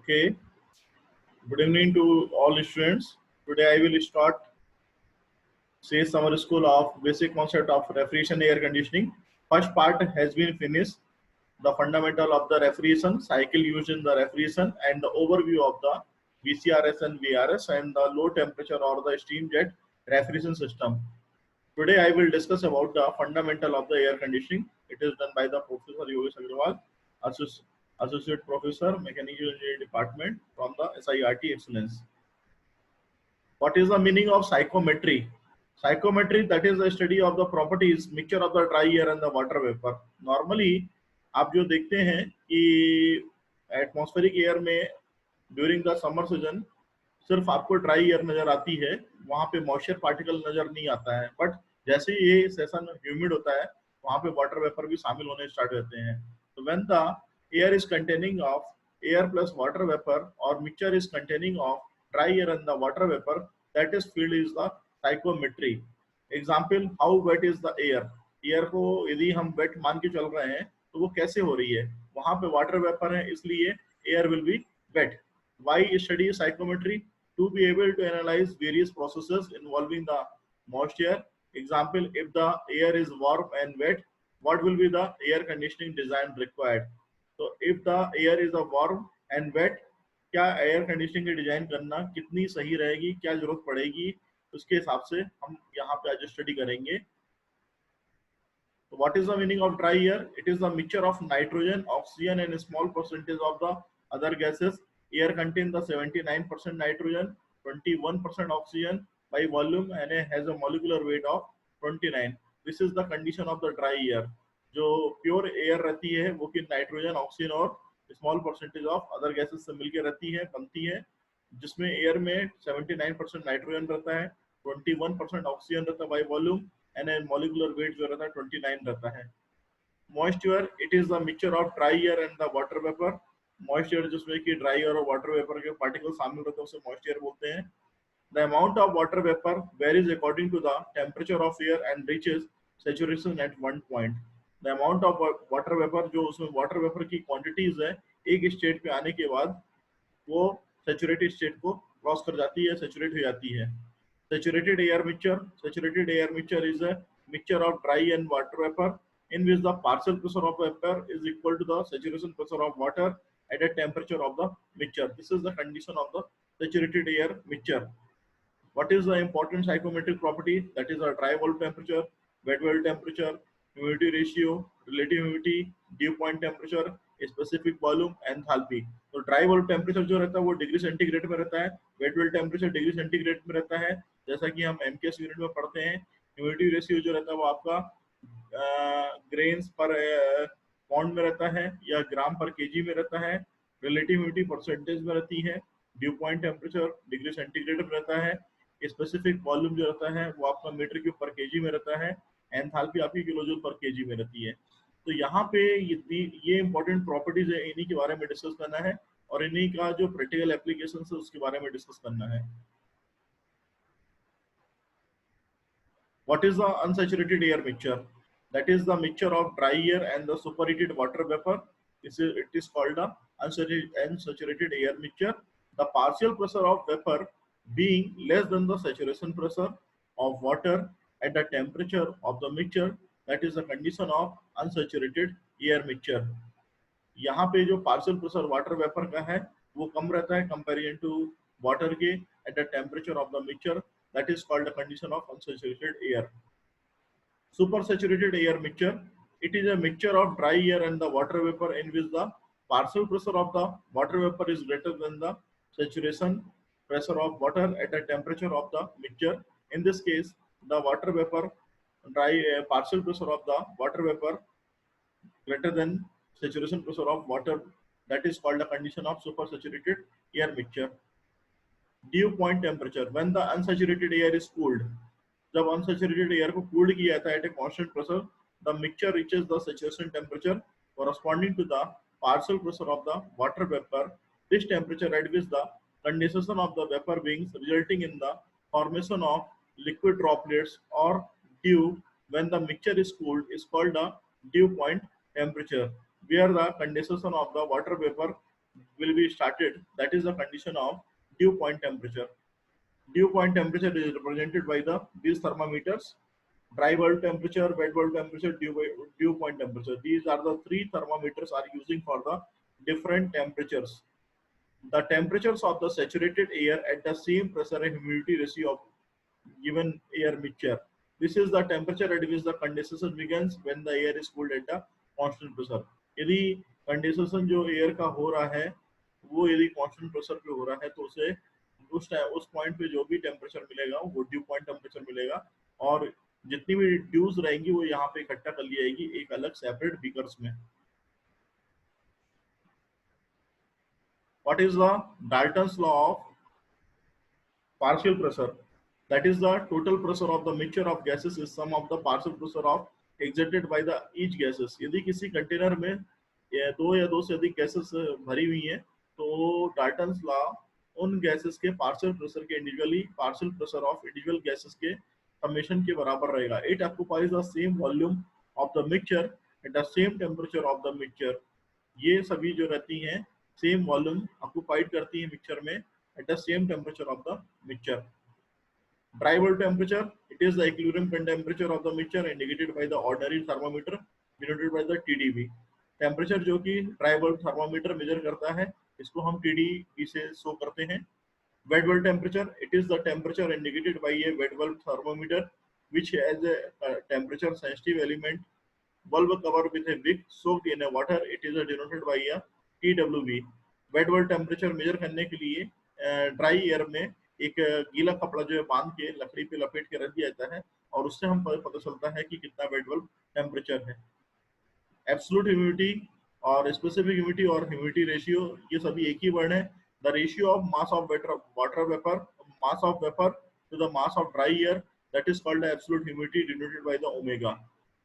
Okay, good evening to all students. Today I will start say summer school of basic concept of refrigeration air conditioning. First part has been finished. The fundamental of the refrigeration cycle used in the refrigeration and the overview of the VCRS and VRS and the low temperature or the steam jet refrigeration system. Today I will discuss about the fundamental of the air conditioning. It is done by the Professor Yogesh Agrawal, Associate Professor, Mechanical Engineering Department from the SIRT Excellence. What is the meaning of psychometry? Psychometry, that is the study of the properties mixture of the dry air and the water vapor. Normally आप जो देखते हैं कि atmospheric air में during the summer season सिर्फ आपको dry air नजर आती है, वहां पे मॉइस्चर पार्टिकल नजर नहीं आता है। बट जैसे ही ये सेशन ह्यूमिड होता है, वहां पे वाटर वेपर भी शामिल होने स्टार्ट होते हैं। तो when the air is containing of air plus water vapour और mixture is containing of dry air and the water vapour, that is field is the psychrometry. Example, how wet is the air. Air को यदि हम wait मान के चल रहे हैं तो वो कैसे हो रही है, वहां पे वाटर वेपर है इसलिए air will be wet. Why study psychometry? To be able to analyze various processes involving the moisture. Example, if the air is warm and wet, what will be the air conditioning design required? So if the air is a warm and wet, क्या air conditioning की design करना कितनी सही रहेगी, क्या जरूरत पड़ेगी, उसके हिसाब से हम यहाँ पे आज स्टडी करेंगे। So what is the meaning of dry air? It is the mixture of nitrogen, oxygen and a small percentage of the other gases. Air contains the 79% nitrogen, 21% oxygen by volume and has a molecular weight of 29. This is the condition of the dry air. जो pure air रहती है वो कि nitrogen, oxygen और small percentage of other gases से मिलकर रहती है, बनती है, जिसमें एयर में 79% नाइट्रोजन रहता है, 21% ऑक्सीजन रहता है by volume and molecular weight जो रहता है 29 रहता है। Moisture, it is the mixture of dry air and the water vapour. Moisture जिसमें कि ड्राई एयर और वाटर वेपर के पार्टिकल शामिल रहते हैं उसे मॉइस्चर बोलते हैं। The amount of water vapour varies according to the temperature of air and reaches saturation at one point. The amount of water vapour, जो उसमें वाटर वेपर की क्वांटिटीज है, एक स्टेट पे आने के बाद वो सैचुरेटेड स्टेट को क्रॉस कर जाती है, सैचुरेट हो जाती है। Saturated air mixture. Saturated air mixture is a mixture of dry and water vapor in which the partial pressure of vapor is equal to the saturation pressure of water at a temperature of the mixture. This is the condition of the saturated air mixture. What is the important psychometric property? That is a dry bulb temperature, wet bulb temperature, humidity ratio, relative humidity, dew point temperature, specific volume, enthalpy. तो dry bulb temperature जो रहता है वो degree centigrade में रहता है, wait bulb temperature degree centigrade में रहता है, जैसा कि हम एमकेएस यूनिट में पढ़ते हैं। ह्यूमिडिटी रेशियो जो रहता है वो आपका ग्रेन्स पर पॉन्ड में रहता है या ग्राम पर केजी में रहता है। रिलेटिव ह्यूमिडिटी परसेंटेज में रहती है। Due point temperature degree centigrade में रहता है। स्पेसिफिक वॉल्यूम जो रहता है वो आपका मीटर क्यूब पर केजी में रहता है। एंथैल्पी आपकी किलोजूल पर केजी में रहती है। तो यहाँ पे ये इंपॉर्टेंट प्रॉपर्टीज है, इन्हीं के बारे में डिस्कस करना है और इन्हीं का जो प्रैक्टिकल एप्लीकेशन है उसके बारे में डिस्कस करना है। What is the unsaturated air mixture? That is the mixture of dry air and the superheated water vapor. It is called the unsaturated air mixture. The partial pressure of vapor being less than the saturation pressure of water at the temperature of the mixture, that is the condition of unsaturated air mixture. यहाँ पे जो partial pressure water vapour का है वो कम रहता है comparison to water के at the temperature of the mixture, that is called the condition of unsaturated air. Supersaturated air mixture, it is a mixture of dry air and the water vapor in which the partial pressure of the water vapor is greater than the saturation pressure of water at the temperature of the mixture. In this case, the water vapor partial pressure of the water vapor greater than saturation pressure of water, that is called the condition of supersaturated air mixture. Dew point temperature, when the unsaturated air is cooled, जब unsaturated air को cooled किया जाता है at a constant pressure, the mixture reaches the saturation temperature corresponding to the partial pressure of the water vapor. This temperature at which the condensation of the vapor beings resulting in the formation of liquid droplets or dew when the mixture is cooled is called the dew point temperature, where the condensation of the water vapor will be started. That is the condition of dew point temperature. Dew point temperature is represented by these thermometers: dry bulb temperature, wet bulb temperature, dew point temperature. These are the three thermometers are using for the different temperatures. The temperatures of the saturated air at the same pressure and humidity ratio of given air mixture. This is the temperature at which the condensation begins when the air is cooled at the constant pressure. यदि condensation जो air का हो रहा है वो यदि constant pressure पे हो रहा है तो उसे उस पॉइंट पे जो भी टेम्परेचर मिलेगा वो ड्यू पॉइंट टेम्परेचर मिलेगा, और जितनी भी ड्यूज रहेंगी वो यहाँ पे इकट्ठा कर ली जाएगी एक अलग सेपरेट बीकर्स में. What is the Dalton's law of partial pressure? That is the total pressure of the mixture of gases is sum of the partial pressure of exerted by the each gases. यदि किसी container में दो या दो से अधिक gases भरी हुई हैं तो डाल्टन्स लॉ उन गैसेस के पार्शियल प्रेशर के individually partial pressure of individual gases के समेशन के बराबर रहेगा. It occupies the same volume of the mixture at the same temperature of the mixture. ये सभी जो रहती हैं सेम वॉल्यूम ऑक्युपाइड करती है मिक्सचर में at the same temperature of the mixture. Dry bulb temperature, it is the equilibrium temperature of the mixture indicated by the ordinary thermometer denoted by the TDB. Temperature जो कि dry bulb thermometer measure करता है इसको हम TDB से show करते हैं. Wet bulb temperature, it is the temperature indicated by a wet bulb thermometer which has a temperature sensitive element bulb covered with a wick soaked in a water. It is denoted by a TWB. Wet bulb temperature measure करने के लिए dry air में एक गीला कपड़ा जो है बांध के लकड़ी पे लपेट के रख दिया जाता है और उससे हम पता चलता है कि कितना वेट बल्ब टेम्परेचर है. एब्सोल्यूट ह्यूमिडिटी और स्पेसिफिक ह्यूमिडिटी और ह्यूमिडिटी रेशियो ये सभी एक ही वर्ण है. The ratio of mass of water vapour mass of vapour to the mass of dry air that is called absolute humidity denoted by the omega.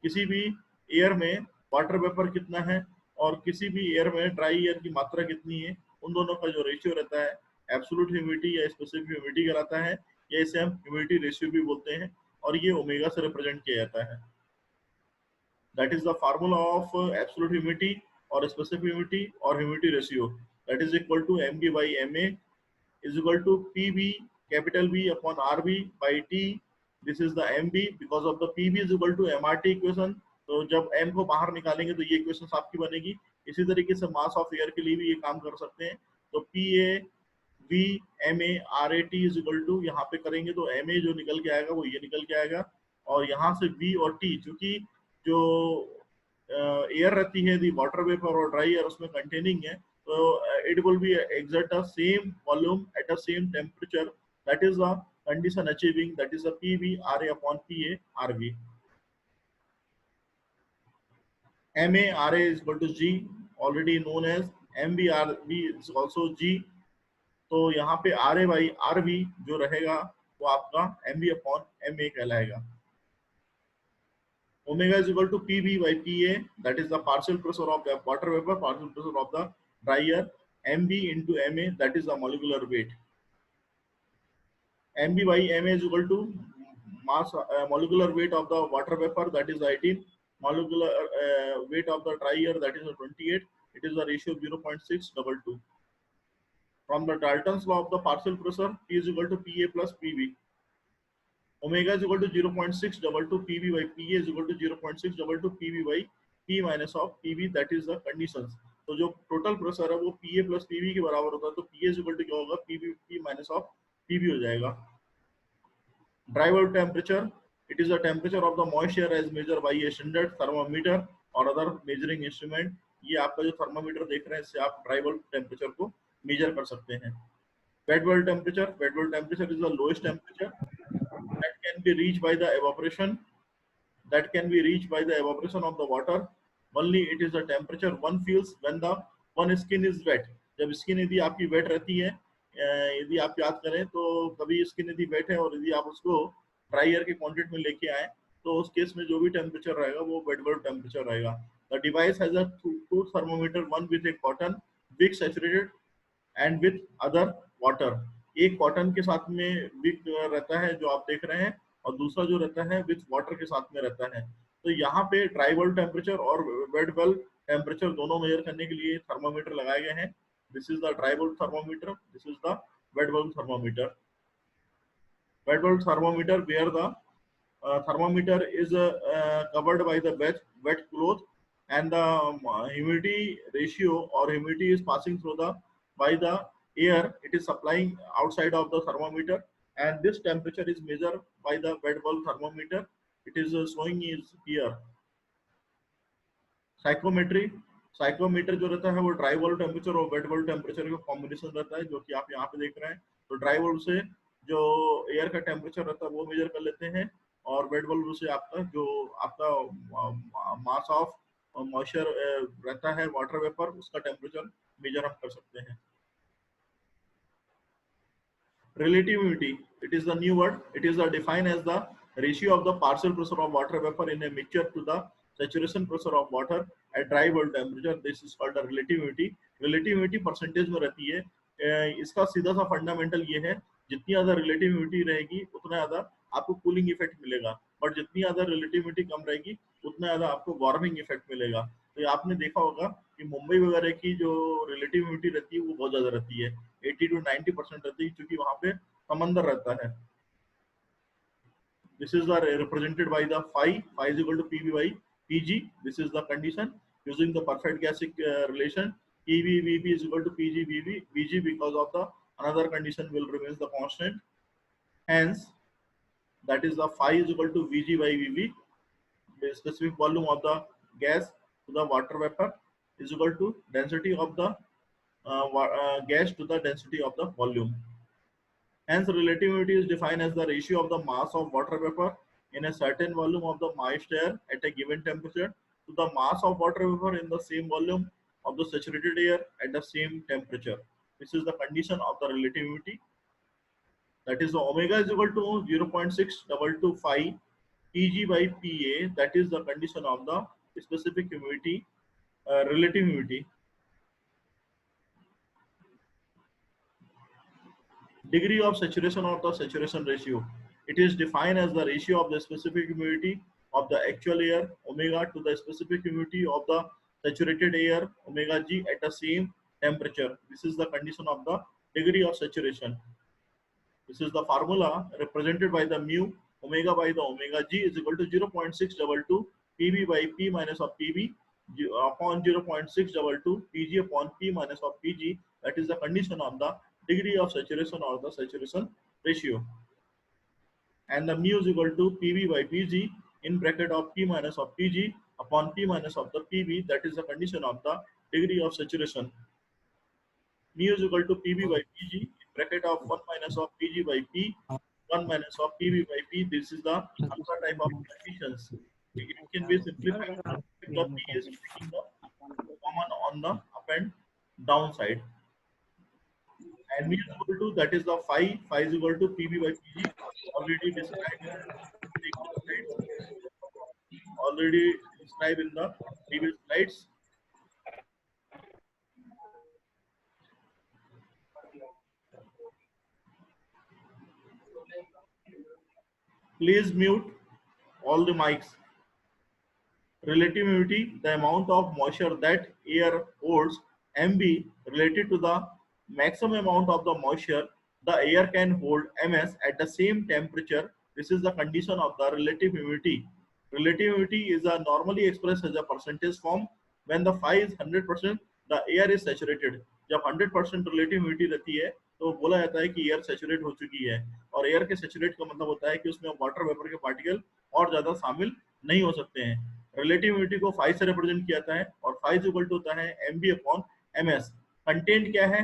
किसी भी एयर में वाटर वेपर कितना है और किसी भी एयर में ड्राई एयर की मात्रा कितनी है, उन दोनों का जो रेशियो रहता है एब्सोल्यूट ह्यूमिडिटी या स्पेसिफिक ह्यूमिडिटी कहलाता है, या इसे हम ह्यूमिडिटी रेशियो भी बोलते हैं और ये ओमेगा से रिप्रेजेंट किया जाता है. That is the formula of absolute humidity और स्पेसिफिक ह्यूमिडिटी और humidity ratio. That is equal to mb by ma is equal to pb capital B upon rb by t. This is the mb because of the pb is equal to mrt equation. तो जब m को बाहर निकालेंगे तो ये equation आपकी बनेगी. इसी तरीके से मास ऑफ एयर के लिए भी ये काम कर सकते हैं. तो pa V ma RAT is equal to यहाँ पे करेंगे तो ma जो निकल के आएगा वो ये निकल के आएगा, और यहाँ से V और T चूंकि जो एयर रहती है दी वाटर वेपर और ड्राई एयर उसमें कंटेनिंग है तो it will be exert the same volume at the same temperature. That is the condition achieving, that is the PV RA upon PA RV. ma RA is equal to G already known as mb RV is also G. तो यहाँ पे RA by RV जो रहेगा वो आपका mb upon ma कहलाएगा. Omega is equal to PV by PA, that is the partial pressure of the water vapor, partial pressure of the dry air. mb into ma, that is the molecular weight. mb by ma is equal to mass molecular weight of the water vapor, that is 18. Molecular weight of the dry air, that is 28. It is the ratio 0.622. From the Dalton's law of the partial pressure, P is equal to PA plus PV. Omega is equal to 0.622 PV by PA is equal to 0.622 PV by P minus of PV. That is the conditions. तो जो total pressure है वो PA plus PV के बराबर होता है, तो PA is equal to क्या होगा, PV P minus of PV हो जाएगा. Dry bulb temperature, it is the temperature of the moisture as measured by a standard thermometer or other measuring instrument. ये आपका जो थर्मामीटर देख रहे हैं इससे आप ड्राई बल्ब टेम्परेचर को मेजर कर सकते हैं. Wet bulb temperature, wet bulb temperature is the lowest temperature that can be reached by the evaporation, that can be reached by the evaporation of the water. Only it is the temperature one feels when the one skin is wet. जब skin यदि आपकी wait रहती है, यदि आप याद करें तो कभी स्किन यदि वेट है और यदि आप उसको ड्राई एयर के क्वांटिटी में लेके आए तो उस केस में जो भी टेम्परेचर रहेगा वो वेट बल्ब टेम्परेचर रहेगा. The device has a two thermometer, one with a cotton wick saturated and with other water. एक कॉटन के साथ में विक रहता है जो आप देख रहे हैं और दूसरा जो रहता है विथ वाटर के साथ में रहता है. तो यहाँ पे ड्राई बल्ब टेम्परेचर और वेट बल्ब टेम्परेचर दोनों मेजर करने के लिए थर्मामीटर लगाए गए हैं. This is the dry bulb thermometer. This is the wet bulb thermometer. Wet bulb thermometer, where the thermometer is covered by the wet cloth, and the humidity ratio or humidity is passing through the by the air. It is supplying outside of the thermometer, and this temperature is measured by the wet bulb thermometer. It is showing is here. Psychometry, psychometer जो रहता है वो dry bulb temperature और wet bulb temperature का combination रहता है, जो कि आप यहाँ पे देख रहे हैं। तो ड्राई बल्ब से जो एयर का टेम्परेचर रहता है वो मेजर कर लेते हैं, और वेट बल्ब से आपका जो आपका मास ऑफ मॉइस्चर रहता है वाटर वेपर, उसका टेम्परेचर मेजर हम कर सकते हैं। Relativity, it is the new word. It is defined as the ratio of the partial pressure of water vapor in a mixture to the saturation pressure of water at dry bulb temperature. This is called a relativity. Relativity percentage में रहती है। इसका सीधा सा fundamental ये है, जितनी ज्यादा रिलेटिविटी रहेगी उतना ज्यादा आपको कूलिंग इफेक्ट मिलेगा, बट जितनी ज्यादा रिलेटिविटी कम रहेगी उतना ज्यादा आपको वार्मिंग इफेक्ट मिलेगा। तो ये आपने देखा होगा कि मुंबई वगैरह की जो रिलेटिविटी रहती है वो बहुत ज्यादा रहती है, 80 to 90% रहती है, क्योंकि वहां पे समंदर रहता है। This is the represented by the phi. Phi is equal to PV by PG. This is the condition using the perfect gastric relation. PV is equal to PG VG because of the another condition will remains the constant. Hence, that is the phi is equal to VG by VV. The specific volume of the gas to the water vapor is equal to density of the gas to the density of the volume. Hence, relativity is defined as the ratio of the mass of water vapor in a certain volume of the moist air at a given temperature to the mass of water vapor in the same volume of the saturated air at the same temperature. This is the condition of the relativity. That is, the omega is equal to 0.622 Pg by Pa. That is the condition of the specific humidity, relative humidity. Degree of saturation or the saturation ratio. It is defined as the ratio of the specific humidity of the actual air omega to the specific humidity of the saturated air omega g at the same temperature. This is the condition of the degree of saturation. This is the formula represented by the mu omega by the omega g is equal to 0.622 Pb by P minus of Pb upon 0.622 Pg upon P minus of Pg. That is the condition of the degree of saturation or the saturation ratio. And the mu is equal to Pv by Pg in bracket of P minus of Pg upon P minus of the Pv. That is the condition of the degree of saturation. Mu is equal to Pv by Pg in bracket of 1 minus of Pg by P, 1 minus of Pv by P. This is the other type of conditions. It can be simplified. The P is taking the common on the up and down side. And mu is equal to, that is the phi. Phi is equal to Pv by Pg. Already described in the previous slides. Please mute all the mics. Relative humidity, the amount of moisture that air holds, MB, related to the maximum amount of the moisture the air can hold, MS, at the same temperature. This is the condition of the relative humidity. Relative humidity is normally expressed as a percentage form. When the phi is 100%, the air is saturated. जब 100% relative humidity रहती है तो बोला जाता है कि air saturate हो चुकी है, और एयर के सैचुरेट का मतलब होता है कि उसमें वाटर वेपर के पार्टिकल और ज्यादा शामिल नहीं हो सकते हैं। रिलेटिव ह्यूमिडिटी को phi से रिप्रेजेंट किया जाता है, और phi इज इक्वल टू होता है mb अपॉन ms। कंटेंट क्या है,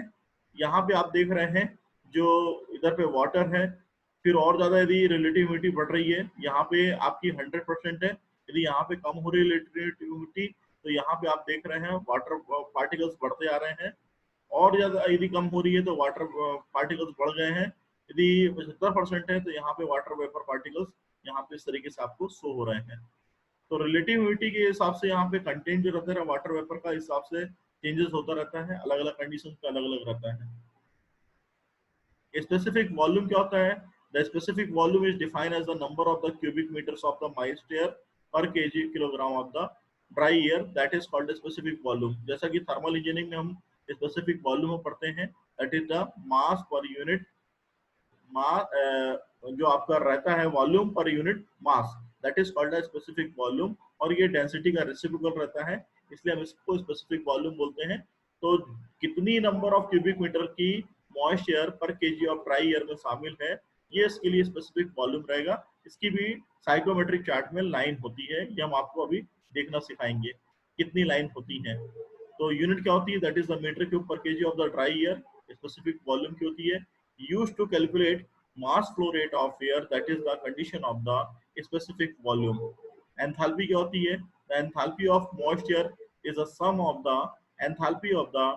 यहाँ पे आप देख रहे हैं जो इधर पे वाटर है, फिर और ज्यादा यदि रिलेटिव ह्यूमिडिटी बढ़ रही है, यहाँ पे आपकी 100% है, यदि यहाँ पे कम हो रही है रिलेटिव ह्यूमिडिटी तो यहाँ पे आप देख रहे हैं वाटर पार्टिकल्स बढ़ते आ रहे हैं, और ज्यादा यदि कम हो रही है तो वाटर पार्टिकल्स बढ़ गए हैं। यदि 75% है तो यहाँ पे वाटर वेपर पार्टिकल्स यहाँ पे इस तरीके से आपको शो हो रहे हैं। तो रिलेटिव ह्यूमिडिटी के हिसाब से यहाँ पे कंटेंट जो रहता है वाटर वेपर का हिसाब से चेंजेस होता रहता है, अलग अलग कंडीशन का अलग अलग रहता है। स्पेसिफिक वॉल्यूम क्या होता है, the specific volume is defined as the number of the cubic metres of the moist air per KG kilogram of the dry air, that is called specific volume. जैसा कि थर्मल इंजीनियरिंग में हम specific volume में पढ़ते हैं, that is the mass per unit जो आपका रहता है volume per unit mass, that is called a specific volume. और ये डेंसिटी का रेसिप्रोकल रहता है, इसलिए हम इसको स्पेसिफिक वॉल्यूम बोलते हैं। तो कितनी नंबर ऑफ क्यूबिक मीटर की मॉइस्चर पर केजी ऑफ ड्राई एयर में शामिल है, ये इसके लिए स्पेसिफिक वॉल्यूम रहेगा। इसकी भी साइक्रोमेट्रिक चार्ट में लाइन होती है, ये हम आपको अभी देखना सिखाएंगे कितनी लाइन होती है। तो यूनिट क्या होती है, that is the metre cube per KG of the dry air. Specific volume की होती है used to calculate mass flow rate of air, that is the condition of the specific volume. Enthalpy क्या होती है, the enthalpy of moisture is a sum of the enthalpy of the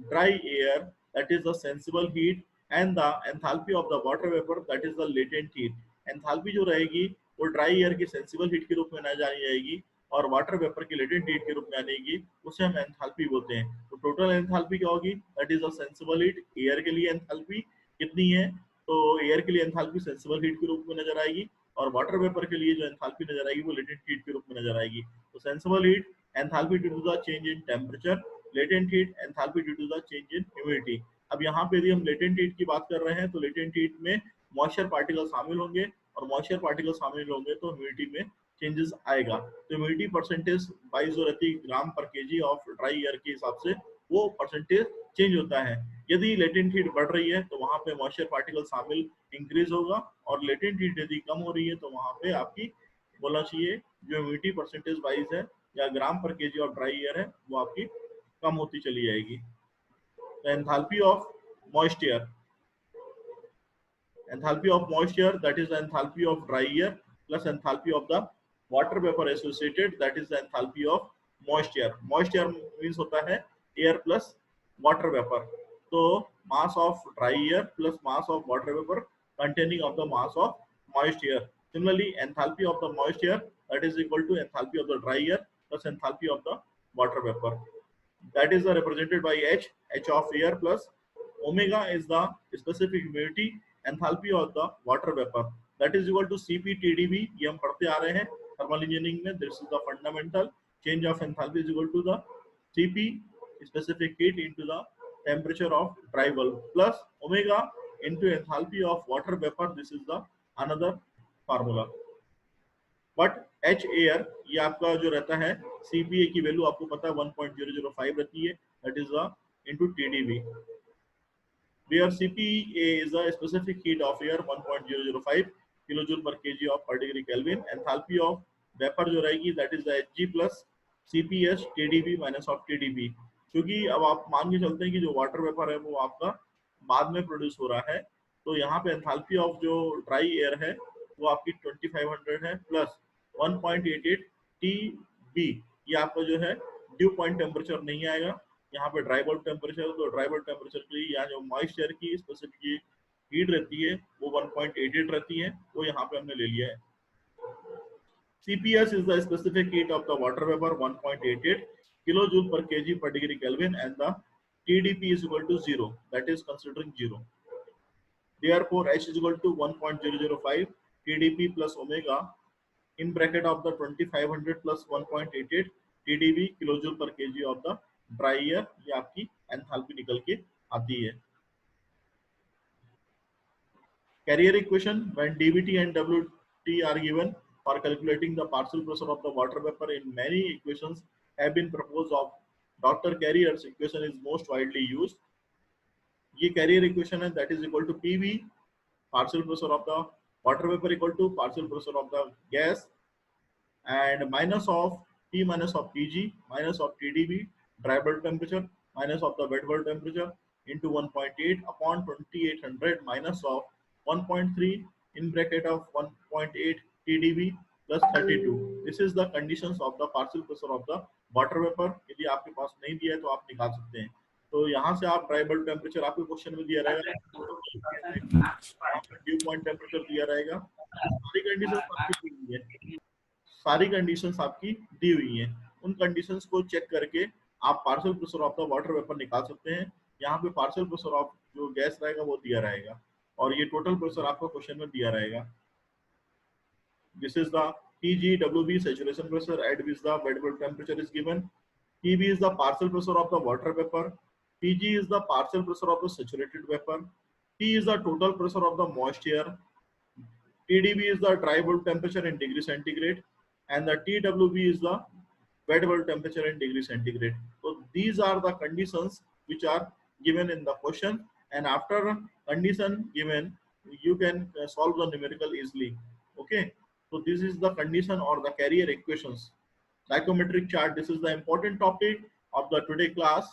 dry air, that is the sensible heat, and the enthalpy of the water vapor, that is the latent heat. enthalpy जो रहेगी वो dry air की sensible heat के रूप में ना जानी जाएगी और वाटर वेपर की लेटेंट हीट के रूप में आनेगी, उसे हम एंथैल्पी बोलते हैं। तो टोटल एंथैल्पी क्या होगी, that is the sensible heat. Air के लिए एंथैल्पी कितनी है, तो एयर के लिए एंथैल्पी सेंसिबल हीट के रूप में नजर आएगी और वाटर वेपर के लिए जो एंथैल्पी नजर आएगी वो लेटेंट हीट के रूप में नजर आएगी। तो sensible heat enthalpy due to the change in temperature, latent heat enthalpy due to the change in humidity. अब यहाँ पे यदि हम लेटेंट हीट की बात कर रहे हैं तो लेटेंट हीट में मॉइस्चर पार्टिकल शामिल होंगे और मॉइस्चर पार्टिकल शामिल होंगे तो ह्यूमिडिटी में चेंजेस आएगा। तो ह्यूमिडिटी परसेंटेज वाइज जो रहती है ग्राम पर केजी ऑफ ड्राई एयर के हिसाब से वो परसेंटेज चेंज होता है। यदि लेटेंट हीट बढ़ रही है तो वहां पे मॉइस्चर पार्टिकल शामिल इंक्रीज होगा और लेटेंट हीट यदि कम हो रही है तो वहां पे आपकी बोलना चाहिए जो ह्यूमिडिटी परसेंटेज वाइज है या ग्राम पर केजी ऑफ ड्राई एयर है वो आपकी कम होती चली जाएगी। Enthalpy of moisture, enthalpy of moisture, that is the enthalpy of dry air plus enthalpy of the water vapor associated, that is the enthalpy of moisture. Moisture means होता है air plus water vapor. तो mass of dry air plus mass of water vapor containing of the mass of moisture. Similarly, enthalpy of the moisture, that is equal to enthalpy of the dry air plus enthalpy of the water vapor. That is represented by H, H of air plus omega is the specific humidity, enthalpy of the water vapor, that is equal to Cp TdV। ये हम पढ़ते आ रहे हैं thermal engineering में, this is the fundamental change of enthalpy is equal to the Cp specific heat into the temperature of dry bulb plus omega into enthalpy of water vapor, this is the another formula। But H air ये आपका जो रहता है CPA की value आपको पता है 1.005 रहती है, that is the into TDV, where CPA is the specific heat of air 1.005 kilojoule per kg of per degree Kelvin। enthalpy of vapor जो रहेगी that is the Hg plus CPS TdV minus of TdV। क्योंकि अब आप मान के चलते हैं कि जो वाटर वेपर है वो आपका बाद में प्रोड्यूस हो रहा है, तो यहाँ पे एंथैल्पी ऑफ जो ड्राई एयर है वो आपकी 2500 है प्लस 1.88 TB। ये आपका जो है ड्यू पॉइंट टेम्परेचर नहीं आएगा, यहाँ पे ड्राई बल्ब टेम्परेचर, तो ड्राई बल्ब टेम्परेचर के लिए यहाँ जो मॉइस्चर की स्पेसिफिक हीट रहती है वो 1.88 रहती है, वो यहाँ पे हमने ले लिया है। CPS is the specific heat of the water vapor 1.88 kilojoule per kg per degree Kelvin and the TDP is equal to 0, that is considering 0। Therefore H is equal to 1.005 TDP plus omega in bracket of the 2500 plus 1.88 TDV kilojoule per kg of the dry air। ये आपकी enthalpy निकल के आती है। Carrier equation, when dVT and WT are given for calculating the partial pressure of the water vapor in many equations have been proposed of Dr. Carrier's equation is most widely used। ये carrier equation है, that is equal to PV partial pressure of the water vapor equal to partial pressure of the gas and minus of T minus of Pg minus of TdV dry bulb temperature minus of the wet bulb temperature into 1.8 upon 2800 minus of 1.3 in bracket of 1.8 TdV plus 32। This is the conditions of the partial pressure of the water vapor। यदि आपके पास नहीं दिया है तो आप निकाल सकते हैं। तो यहाँ से आप ड्राई बल्ब टेम्परेचर आपके क्वेश्चन में दिया रहेगा, ड्यू पॉइंट टेम्परेचर दिया रहेगा, सारी कंडीशन आपकी दी हुई है, सारी कंडीशंस आपकी दी हुई हैं। उन कंडीशंस को चेक करके आप partial pressure of the water vapour निकाल सकते हैं। यहाँ पे पार्शियल प्रेशर ऑफ जो गैस रहेगा वो दिया रहेगा और ये टोटल प्रेशर आपको क्वेश्चन में दिया रहेगा। This is the TGWB saturation pressure at which the wet bulb temperature is given। TB is the partial pressure of the water vapor। Pg is the partial pressure of the saturated vapor. T is the total pressure of the moist air. TDB is the dry bulb temperature in degree centigrade, and the TWB is the wet bulb temperature in degree centigrade. So these are the conditions which are given in the question, and after condition given, you can solve the numerical easily. Okay, so this is the condition or the carrier equations. Psychometric chart. This is the important topic of the today class.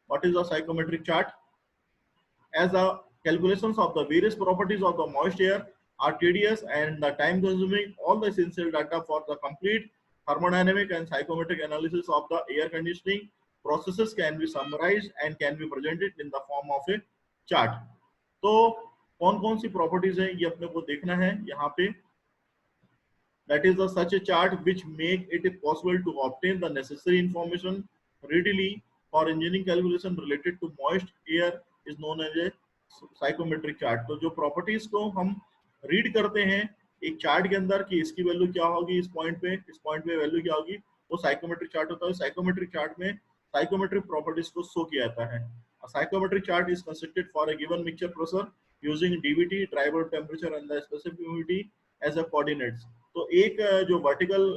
What is the psychometric chart? As the calculations of the various properties of the moist air are tedious and the time consuming, all the essential data for the complete thermodynamic and psychometric analysis of the air conditioning processes can be summarized and can be presented in the form of a chart. तो कौन कौन सी properties है ये अपने को देखना है यहाँ पे. That is such a chart which make it possible to obtain the necessary information readily for engineering calculation related to moist air is known as a psychometric chart. तो जो properties को हम read करते हैं एक चार्ट के अंदर कि इसकी वैल्यू क्या होगी इस पॉइंट पे वैल्यू क्या होगी, वो साइकोमेट्रिक चार्ट होता है. साइकोमेट्रिक चार्ट में साइकोमेट्रिक प्रॉपर्टीज को शो किया जाता है. A psychometric chart is constructed for a given mixture pressure using DVT, dry bulb temperature and the specific humidity as a coordinates. तो एक जो वर्टिकल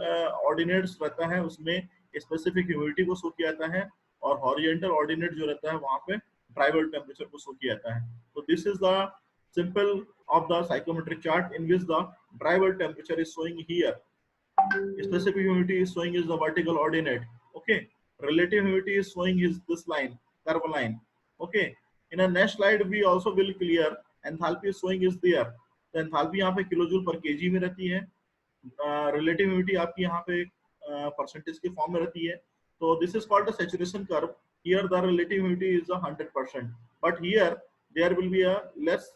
ऑर्डिनेट्स रहता है उसमें स्पेसिफिक ह्यूमिडिटी को शो किया जाता है और हॉरिजॉन्टल ऑर्डिनेट जो रहता है वहां पे ड्राई बल्ब टेम्परेचर को शो किया जाता है. तो this is the simple of the psychometric chart in which the dry bulb temperature is showing here, specific humidity is showing is the vertical ordinate. Okay, relative humidity is showing is this line, curve line. Okay, in a next slide we also will clear enthalpy is showing is there. तो enthalpy यहाँ पे kilojoule per KG में रहती है. Relative humidity आपकी यहाँ पे percentage के फॉर्म में रहती है. तो this is called the saturation curve. Here the relative humidity is 100%, but here there will be a less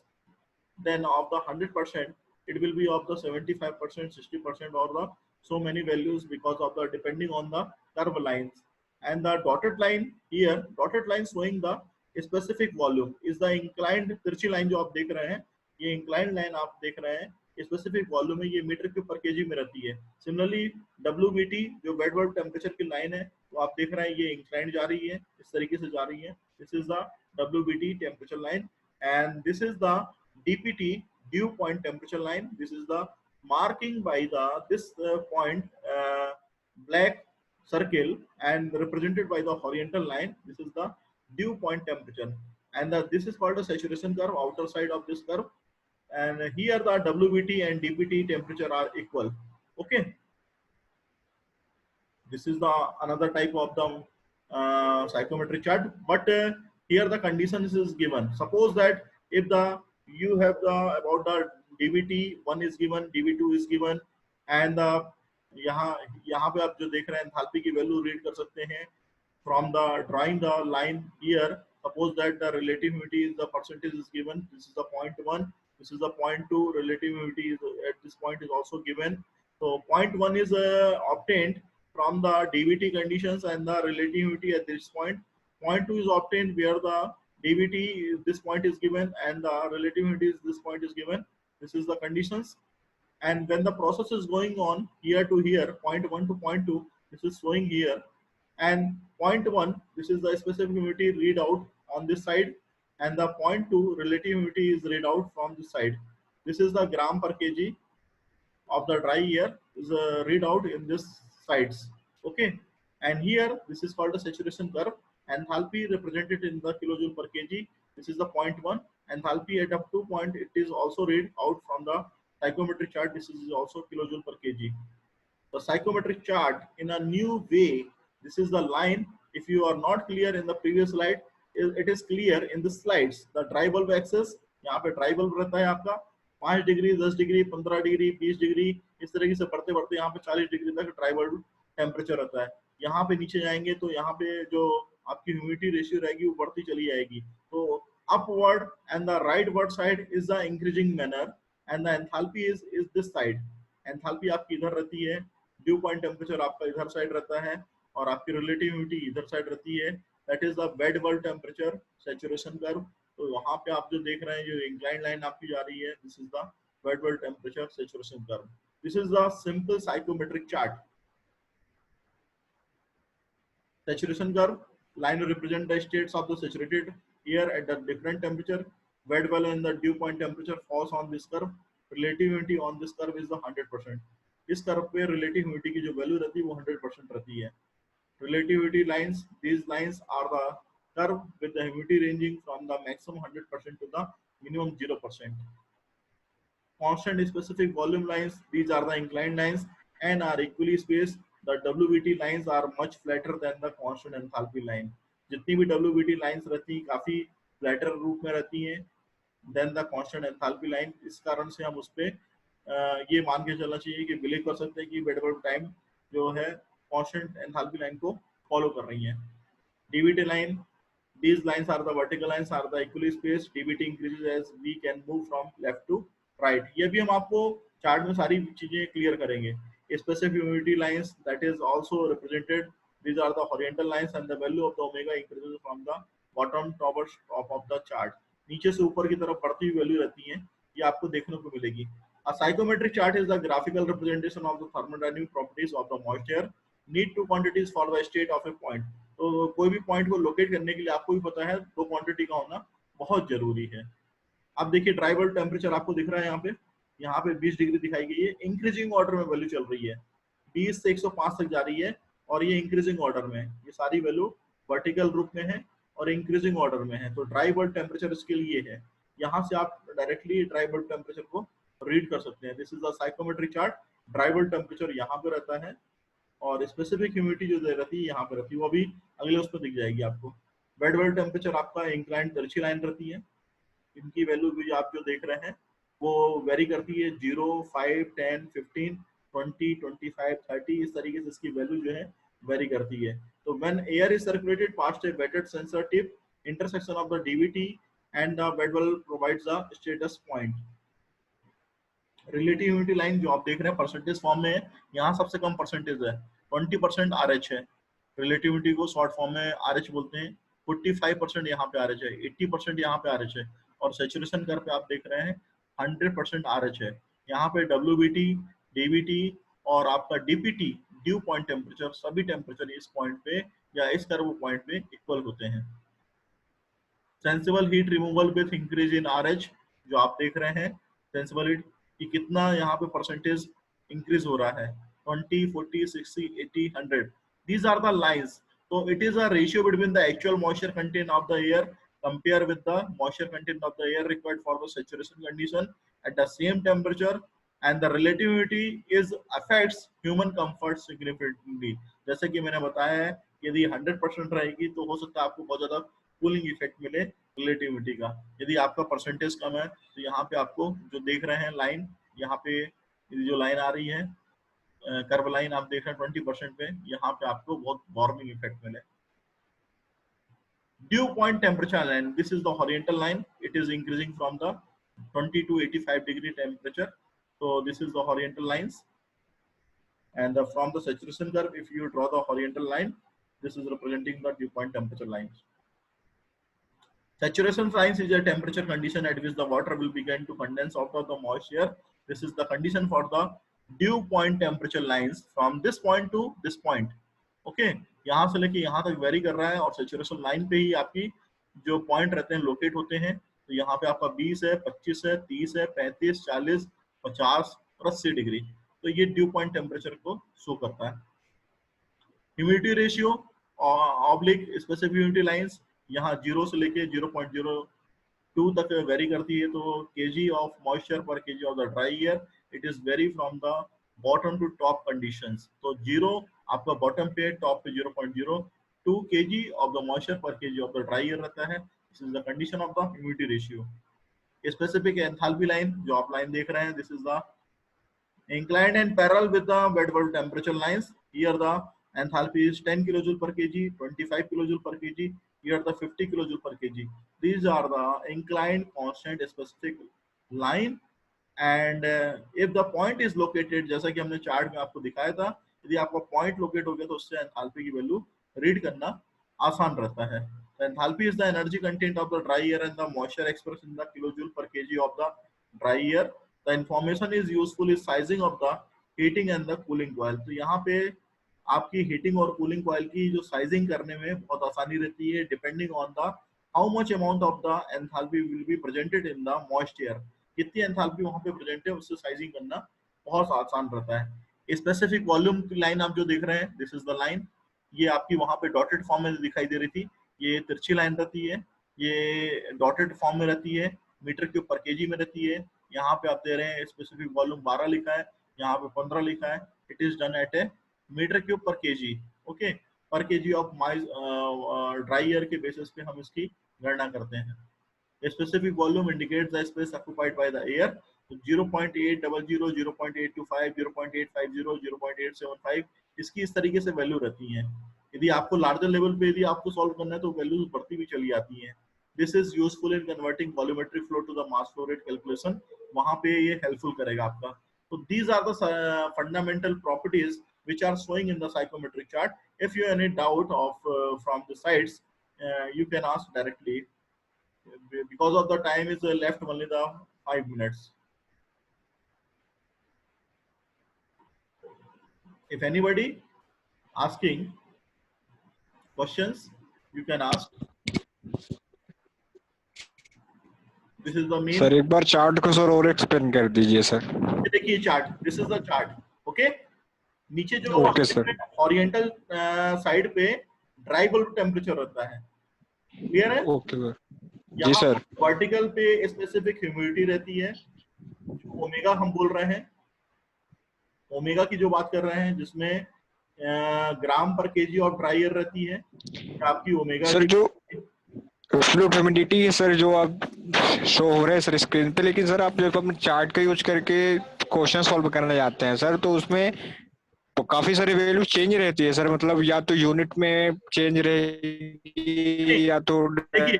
than of the 100%. It will be of the 75%, 60% or the so many values because of the depending on the curve lines. And the dotted line here, dotted line showing the specific volume is the inclined तिरछी line जो आप देख रहे हैं, ये inclined line आप देख रहे हैं, स्पेसिफिक वॉल्यूम में ये मीटर क्यूब पर केजी में रहती है. सिमिलरली WBT जो बेड बल्ब टेम्परेचर की लाइन है वो आप देख रहे हैं ये इंक्लाइंड जा रही है, इस तरीके से जा रही है. This is the WBT temperature line and this is the DPT dew point temperature line. This is the marking by the this point black circle and represented by the horizontal line. This is the dew point temperature and this is called the saturation curve, outer side of this curve. And here the WBT and DPT temperature are equal. Okay, this is the another type of the psychometric chart, but here the conditions is given. Suppose that if the you have the about the DVT 1 is given, DV2 is given and यहाँ पे आप जो देख रहे हैं enthalpy की value read कर सकते हैं from the drawing the line here. Suppose that the relative humidity is the percentage is given. This is the 0.1. This is the 0.2. Relative humidity is at this point is also given. So 0.1 is obtained from the DVT conditions and the relative humidity at this point. 0.2 is obtained where the DVT this point is given and the relative humidity is this point is given. This is the conditions. And when the process is going on here to here, 0.1 to 0.2, this is showing here. And 0.1, this is the specific humidity read out on this side, and the 0.2 relative humidity is read out from this side. This is the gram per kg of the dry air is read out in this sides. Okay, and here this is called the saturation curve. Enthalpy represented in the kilojoule per kg. This is the 0.1. Enthalpy at up to point it is also read out from the psychometric chart. This is also kilojoule per kg. The psychometric chart in a new way. This is the line. If you are not clear in the previous slide, it is clear in the slides. The dry bulb axis, यहाँ पे dry bulb रहता है आपका 5 degree, 10 degree, 15 degree, 20 degree, इस तरीके से बढ़ते बढ़ते यहाँ पे 40 डिग्री तक ड्राई बल्ब टेम्परेचर रहता है. यहाँ पे नीचे जाएंगे तो यहाँ पे जो आपकी ह्यूमिडिटी रेशियो रहेगी वो बढ़ती चली जाएगी. तो upward and the rightward side is the increasing manner and the enthalpy is this side. Enthalpy आपकी इधर रहती है, ड्यू पॉइंट टेम्परेचर आपका इधर साइड रहता है और आपकी रिलेटिव ह्यूमिडिटी इधर साइड रहती है. That is the bed bulb temperature saturation curve. तो वहां पे आप जो देख रहे हैं जो इंक्लाइंड लाइन आपकी जा रही है, this is the bed bulb temperature saturation curve. This is the simple psychometric chart. Saturation curve line will represent the states of the saturated air at the different temperature. Wet bulb and the dew point temperature falls on this curve. Relative humidity on this curve is the 100%. इस curve पे relative humidity की जो value रहती है वो 100% रहती है. Relativity lines, these lines are the curve with the humidity ranging from the maximum 100% to the minimum 0%. Constant specific volume lines, these are the inclined lines and are equally spaced. The WBT lines are much flatter than the constant enthalpy line. जितनी भी WBT lines रहती हैं काफी flatter रूप में रहती हैं than the constant enthalpy line. इस कारण से हम उस पे ये मान के चलना चाहिए कि बिलीव कर सकते हैं कि वेट बल्ब टाइम जो है constant enthalpy line को follow कर रही है. DBT line, these lines are the vertical lines are the equally spaced. DBT increases as we can move from left to right. ये भी हम आपको चार्ट में सारी चीजें क्लियर करेंगे. Specific humidity lines that is also represented. These are the horizontal lines and the value of the omega increases from the bottom towards top of the chart. नीचे से ऊपर की तरफ बढ़ती हुई वैल्यू रहती है, ये आपको देखने को मिलेगी. A psychometric chart is the graphical representation of the thermodynamic properties of the moisture. Need two quantities for the state of a point. तो कोई भी पॉइंट को लोकेट करने के लिए आपको भी पता है दो क्वांटिटी का होना बहुत जरूरी है. अब देखिए ड्राई बल्ब टेम्परेचर आपको दिख रहा है यहाँ पे 20 डिग्री दिखाई गई है. इंक्रीजिंग ऑर्डर में वैल्यू चल रही है, 20 से 105 तक जा रही है और ये इंक्रीजिंग ऑर्डर में है. ये सारी वैल्यू वर्टिकल रूप में है और इंक्रीजिंग ऑर्डर में है. तो ड्राई बल्ब टेम्परेचर इसके लिए है. यहाँ से आप डायरेक्टली ड्राई बल्ब टेम्परेचर को रीड कर सकते हैं. This is the psychometric chart. Dry bulb temperature यहाँ पे रहता है और स्पेसिफिक ह्यूमिडिटी जो रहती है यहाँ पे रहती है, वो अभी अगले उस पर दिख जाएगी आपको. वेट बल्ब टेम्परेचर आपका इंक्लाइंड तिरछी लाइन रहती है. इनकी वैल्यू भी आप जो देख रहे हैं वो वेरी करती है. 0, 5, 10, 15, 20, 25, 30 इस तरीके से इसकी वैल्यू जो है वेरी करती है. तो when air is circulated past a weighted sensor tip intersection of the DVT and the wet bulb provides the status point. Relative humidity line जो आप देख रहे हैं परसेंटेज फॉर्म में है, यहाँ सबसे कम परसेंटेज है 20% RH है. रिलेटिव ह्यूमिडिटी को शॉर्ट फॉर्म में RH बोलते हैं. 45% यहाँ पे RH है, 80% यहाँ पे RH है और सैचुरेशन कर्व पे आप देख रहे हैं 100% RH है. यहाँ पे WBT, DBT और आपका DPT ड्यू पॉइंट टेम्परेचर सभी टेम्परेचर इस पॉइंट पे या इस कर्व पॉइंट पे इक्वल होते हैं. Sensible heat removal with increase in RH जो आप देख रहे हैं सेंसिबल हीट कि कितना यहाँ पे परसेंटेज इंक्रीज हो रहा है 20, 40, 60, 80, 100. These are the lines. So it is a ratio between the actual moisture content of the air compared with the moisture content of the air required for the saturation condition at the same temperature, and the relative humidity is affects human comfort significantly. जैसे कि मैंने बताया है यदि 100% रहेगी तो हो सकता है आपको बहुत ज्यादा कूलिंग इफेक्ट मिले रिलेटिविटी का. यदि आपका परसेंटेज कम है तो यहाँ पे आपको जो देख रहे हैं लाइन, यहाँ पे जो लाइन आ रही है कर्व लाइन आप देख रहे हैं 20% पे, यहाँ पे आपको बहुत वार्मिंग इफेक्ट मिले. Dew point temperature line, this is the horizontal line. It is increasing from the 20 to 85 degree temperature. So this is the horizontal lines, and from the saturation curve if you draw the horizontal line, this is representing the dew point temperature lines. Saturation lines is a temperature condition at which the water will begin to condense out of the moisture. This is the condition for the dew point temperature lines from this point to this point. Okay, यहाँ से लेके यहाँ तक very कर रहा है और saturation line पे ही आपकी जो पॉइंट रहते हैं लोकेट होते हैं. तो यहाँ पे आपका 20 है, 25 है, 30 है, 35, 40, 50 और 80 डिग्री. तो ये ड्यू पॉइंट टेम्परेचर को शो करता है. Humidity ratio oblique specific humidity lines यहाँ 0 से लेके 0.02 तक वेरी करती है. तो kg ऑफ मॉइस्चर पर kg of the dry air it is vary from the bottom to top conditions. तो 0 आपका बॉटम पे, टॉप पे 0.02 kg ऑफ द मॉइस्चर पर kg of the dry air रहता है. This is the condition of the humidity ratio. Specific enthalpy line जो आप line देख रहे हैं, this is the inclined and parallel with the wet bulb temperature lines. Here the enthalpy is 10 kilojoule per kg, 25 kilojoule per kg. Here the 50 kilojoule per kg. These are the inclined constant specific line. And if the point is located, जैसा कि हमने chart में आपको दिखाया था, यदि आपका point locate हो गया तो उससे एंथैल्पी की वैल्यू रीड करना आसान रहता है. Enthalpy is the energy content of the dry air and the moisture express in the kilojoule per KG of the dry air. The information is useful is sizing of the heating and the cooling coil. तो यहाँ पे आपकी heating और cooling coil की जो sizing करने में बहुत आसानी रहती है, depending on the how much amount of the enthalpy will be presented in the moist air, कितनी एंथैल्पी वहां पे प्रेजेंट है उससे साइजिंग करना बहुत आसान रहता है। स्पेसिफिक वॉल्यूम की लाइन आप जो देख रहे हैं, दिस इज द लाइन, ये आपकी वहां पे डॉटेड फॉर्म में दिखाई दे रही थी, ये तिरछी लाइन रहती है, ये डॉटेड फॉर्म में रहती है, मीटर क्यूब पर केजी में रहती है। यहाँ पे आप दे रहे हैं स्पेसिफिक वॉल्यूम 12 लिखा है, यहाँ पे 15 लिखा है, it is done at a meter cube per kg, okay, per KG of माइज ड्राई एयर के बेसिस पे हम इसकी गणना करते हैं। Specific volume indicates the space occupied by the air, 0.800, 0.825, 0.850, 0.875, इसकी इस तरीके से वैल्यू रहती है। यदि आपको लार्जर लेवल पे यदि आपको सॉल्व करना है तो वैल्यूज बढ़ती भी चली आती हैं। This is useful in converting volumetric flow to the mass flow rate calculation, वहां पे ये हेल्पफुल करेगा आपका। तो these are the fundamental properties which are showing in the psychometric chart. If you have any doubt of from the sides, you can ask directly. Because of the time is left only the 5 minutes. If anybody asking questions, you can ask. This is the main. Sir एक बार chart को sir और explain कर दीजिए sir. देखिए chart, this is the chart, okay. नीचे जो okay sir, oriental side पे ड्राई बल्ब टेम्परेचर रहता है, क्लियर है? Okay sir. जी यहाँ सर। वर्टिकल पे स्पेसिफिक ह्यूमिडिटी रहती है, जो ओमेगा हम बोल रहे हैं, ओमेगा की जो बात कर रहे हैं, जिसमें ग्राम पर केजी ऑफ ड्राई एयर रहती है, आपकी ओमेगा सर जो फ्लूइड ह्यूमिडिटी है सर जो आप शो हो रहे हैं सर स्क्रीन पे, लेकिन सर आप जब अपने चार्ट का यूज करके क्वेश्चन सॉल्व करने जाते हैं सर तो उसमें तो काफी सारी वैल्यू चेंज रहती है सर, मतलब या तो यूनिट में चेंज रहेगी या तो देखिए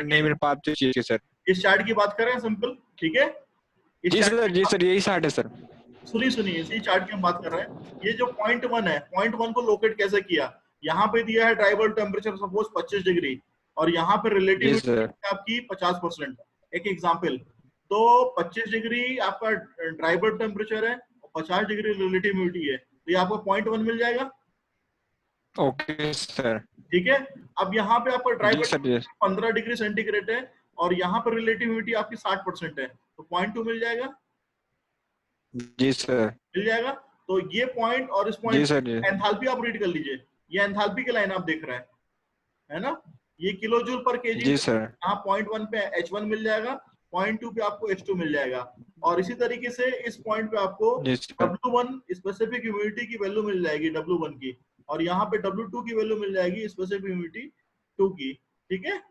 नहीं मिल पाती चीज सर। इस चार्ट की बात करें सिंपल, ठीक है? जी सर यही चार्ट है सर। सुनिए इसी चार्ट की हम बात कर रहे हैं। ये जो पॉइंट 1 है, पॉइंट 1 को लोकेट कैसे किया? यहाँ पे दिया है dry bulb temperature suppose 25 degree और यहाँ पे रिलेटिव आपकी 50%। एक एग्जांपल, तो 25 डिग्री आपका ड्राई बल्ब टेम्परेचर है और 50 डिग्री रिलेटिव ह्यूमिडिटी है, तो ये आपको पॉइंट 1 मिल जाएगा। ओके सर, ठीक है। अब यहाँ पे आपका ड्राई बल्ब 15 15 डिग्री सेंटीग्रेड है और यहाँ पर रिलेटिव ह्यूमिडिटी आपकी 60% है, तो पॉइंट 2 मिल जाएगा। जी सर मिल जाएगा। तो ये पॉइंट और इस पॉइंट एंथैल्पी आप रीड कर लीजिए, ये एंथैल्पी की लाइन आप देख रहे हैं, है ना? ये किलो जूल पर केजी। जी सर। यहाँ पॉइंट 1 पे H1 मिल जाएगा, पॉइंट 2 पे आपको H2 मिल जाएगा, और इसी तरीके से इस पॉइंट पे आपको W1 स्पेसिफिक ह्यूमिडिटी की वैल्यू मिल जाएगी W1 की, और यहाँ पे W2 की वैल्यू मिल जाएगी स्पेसिफिक ह्यूमिडिटी 2 की। ठीक है,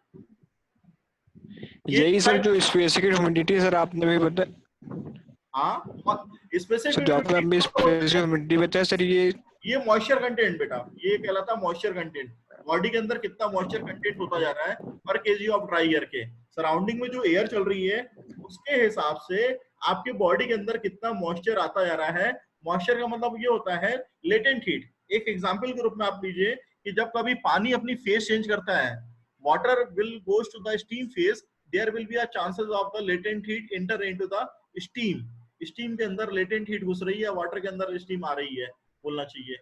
यही सर जो स्पेसिफिक ह्यूमिडिटी सर आपने भी बताया। हाँ, स्पेसिफिक ह्यूमिडिटी बताया सर, ये मॉइस्चर कंटेंट बेटा, ये कहलाता है मॉइस्चर कंटेंट। बॉडी के अंदर कितना मॉइस्चर कंटेंट होता जा रहा है पर केजी ऑफ ड्राई एयर के, सराउंडिंग में जो एयर चल रही है उसके हिसाब से आपके बॉडी के अंदर कितना मॉइस्चर आता जा रहा है। मॉइस्चर का मतलब ये होता है लेटेंट हीट। एक एग्जांपल के रूप में आप लीजिए कि जब कभी पानी अपनी फेस चेंज करता है, water will goes to the steam phase, there will be a chances of the latent heat enter into the steam. Steam के अंदर लेटेंट हीट घुस रही है, वाटर के अंदर स्टीम आ रही है बोलना चाहिए,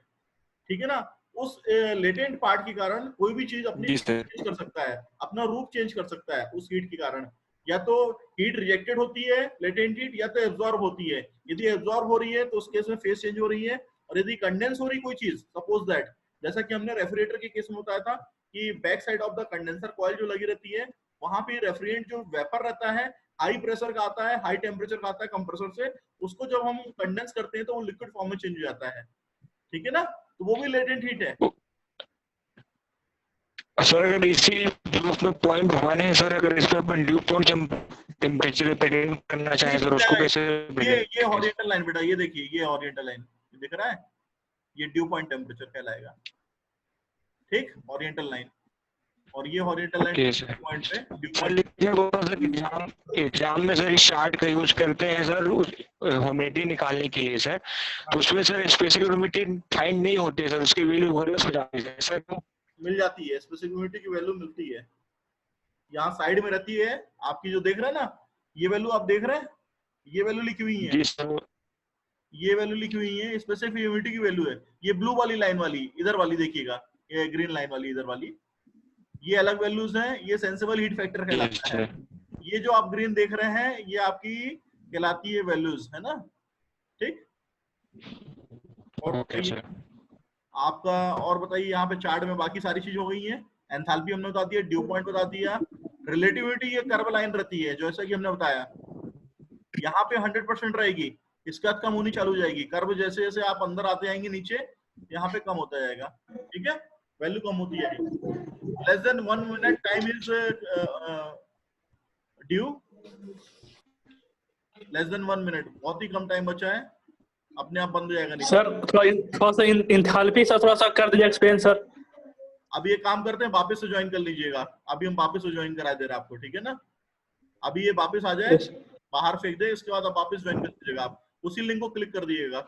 ठीक है ना? उस लेटेंट पार्ट के कारण कोई भी चीज अपनी चेंज कर सकता है, अपना रूप चेंज कर सकता है उस हीट के कारण। या तो हीट रिजेक्टेड होती है लेटेंट हीट, या तो एब्जॉर्ब होती है। यदि एब्जॉर्ब हो रही है तो उस केस में फेस चेंज हो रही है, और यदि कंडेंस हो रही कोई चीज, सपोज दैट जैसा कि हमने रेफ्रिजरेटर के केस में बताया था कि back side of the condenser coil जो लगी रहती है, वहां पे रेफ्रिजरेंट जो वेपर रहता है हाई प्रेशर का आता है, हाई टेम्परेचर का आता है कंप्रेसर से, उसको जब हम कंडेंस करते हैं तो वो लिक्विड फॉर्म में चेंज हो जाता है, ठीक है ना? तो वो भी लेटेंट हीट है। सर अगर इसी में पॉइंट बढ़ाने हैं सर, अगर इसमें अपन ड्यू पॉइंट टेम्परेचर पे करना चाहें सर, उसको कैसे? ये हॉरिजॉन्टल लाइन बेटा, ये देखिए ये हॉरिजॉन्टल लाइन दिख रहा है, ये ड्यू पॉइंट टेम्परेचर कहलाएगा, ठीक, हॉरिजॉन्टल लाइन। और ये हॉरिजॉन्टल लाइन पॉइंट पे ड्यू पॉइंट। एग्जाम में सर इस चार्ट का यूज करते हैं सर ह्यूमिडिटी निकालने के लिए सर, तो उसमें सर स्पेसिफिक ह्यूमिडिटी फाइंड नहीं होती है सर, उसकी वैल्यू वैल्यूस हो जाती है सर। मिल जाती है, स्पेसिफिक ह्यूमिडिटी की वैल्यू मिलती है, यहाँ साइड में रहती है आपकी, जो देख रहे हैं ना, ये वैल्यू आप देख रहे हैं, ये वैल्यू लिखी हुई है। जी सर, ये वैल्यू लिखी हुई है, स्पेसिफिक ह्यूमिडिटी की वैल्यू है। ये ब्लू वाली लाइन वाली इधर वाली देखिएगा, ये ग्रीन लाइन वाली इधर वाली, ये अलग वैल्यूज हैं, ये सेंसिबल हीट फैक्टर कहलाता है। ये जो आप ग्रीन देख रहे हैं ये आपकी कहलाती है वैल्यूज, है ना, ठीक। और ओके सर। आपका और बताइए, यहाँ पे चार्ट में बाकी सारी चीज हो गई है। एंथैल्पी हमने बता दिया, ड्यू पॉइंट बता दिया, रिलेटिविटी ये कर्व लाइन रहती है जैसा कि हमने बताया, यहाँ पे 100% रहेगी, इसके बाद कम होनी चालू हो जाएगी, कर्व जैसे जैसे आप अंदर आते जाएंगे नीचे यहाँ पे कम होता जाएगा, ठीक है, वैल्यू कम होती जाएगी। Less than 1 minute time is due, less than 1 minute, बहुत ही कम टाइम बचा है, अपने आप बंद हो जाएगा नीचे। सर थोड़ा सा इंथैल्पी से थोड़ा सा कर दीजिए एक्सप्लेन सर। अब ये काम करते हैं, वापस से ज्वाइन कर लीजिएगा, अभी हम वापस से ज्वाइन करा दे रहे हैं आपको, ठीक है ना। अभी ये वापस आ जाए, बाहर फेंक दे, इसके बाद आप वापस ज्वाइन कर लीजिएगा, आप उसी लिंक को क्लिक कर दीजिएगा।